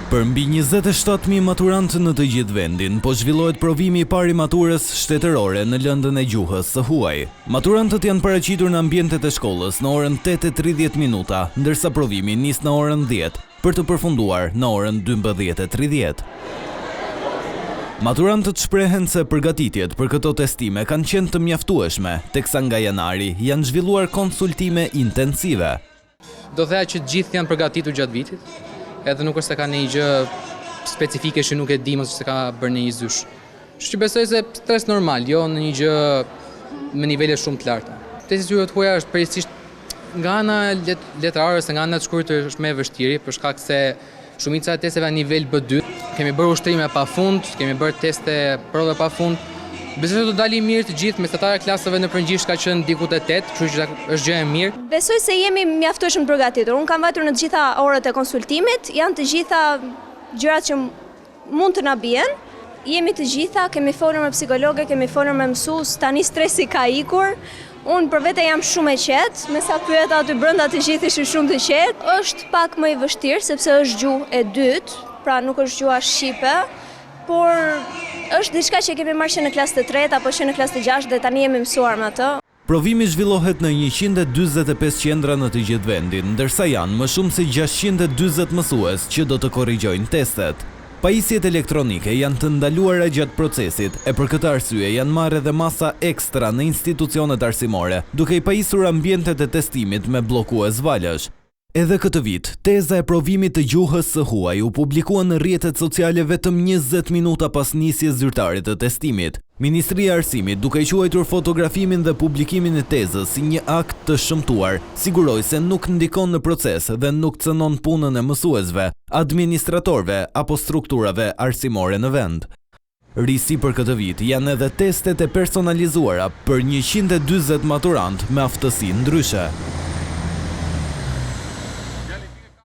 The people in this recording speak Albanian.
Për mbi 27.000 maturantë në të gjithë vendin, po zhvillohet provimi i parë i maturës shtetërore në lëndën e gjuhës së huaj. Maturantët janë paraqitur në ambientet e shkollës në orën 8:30 minuta, ndërsa provimi nis në orën 10 për të përfunduar në orën 12:30. Maturantët shprehen se përgatitjet për këto testime kanë qenë të mjaftueshme, teksa nga janari janë zhvilluar konsultime intensive. Do thea që të gjithë janë përgatitur gjatë vitit, edhe nuk është se ka një gjë specifike që nuk e di mos se ka bërë një zysh. Kështu që besoj se stres normal, jo në një gjë me nivele shumë të larta. Testi i huaj është përgjithsisht nga ana letrare ose nga ana të shkurtër është më e vështirë për shkak se shumica e testeve në nivel B2 kemi bërë ushtrime pafund, kemi bërë teste prove pafund. Besoj se do dali mirë të gjithë, mesatara klasave në përgjithësi ka qenë diku te 8, kështu që është gjë e mirë. Besoj se jemi mjaftueshëm përgatitur. Unë kam vajtur në të gjitha orët e konsultimit, janë të gjitha gjërat që mund të na bien. Jemi të gjitha, kemi folur me psikologe, kemi folur me mësues, tani stresi ka ikur. Unë për vete jam shumë e qetë, me sa pyeta aty brenda të gjithë ishin shumë të qetë. Është pak më i vështirë sepse është gjuhë e dytë, pra nuk është gjuha shqipe, por është diçka që kemi marrë që në klasë të 3 apo që në klasë të 6 dhe tani jemi mësuar me atë. Provimi zhvillohet në 145 qendra në të gjithë vendin, ndërsa janë më shumë se 640 mësues që do të korrigjojnë testet. Pajisjet elektronike janë të ndaluara gjatë procesit e për këtë arsye janë marrë edhe masa ekstra në institucionet arsimore, duke i pajisur ambientet e testimit me bllokues valësh. Edhe këtë vit, teza e provimit të gjuhës së huaj u publikua në rrjetet sociale vetëm 20 minuta pas nisjes zyrtare të testimit. Ministria e Arsimit, duke i quajtur fotografimin dhe publikimin e tezës si një akt të shëmtuar, siguroi se nuk ndikon në proces dhe nuk cënon punën e mësuesve, administratorëve apo strukturave arsimore në vend. Risi për këtë vit janë edhe testet e personalizuara për 140 maturantë me aftësi ndryshe.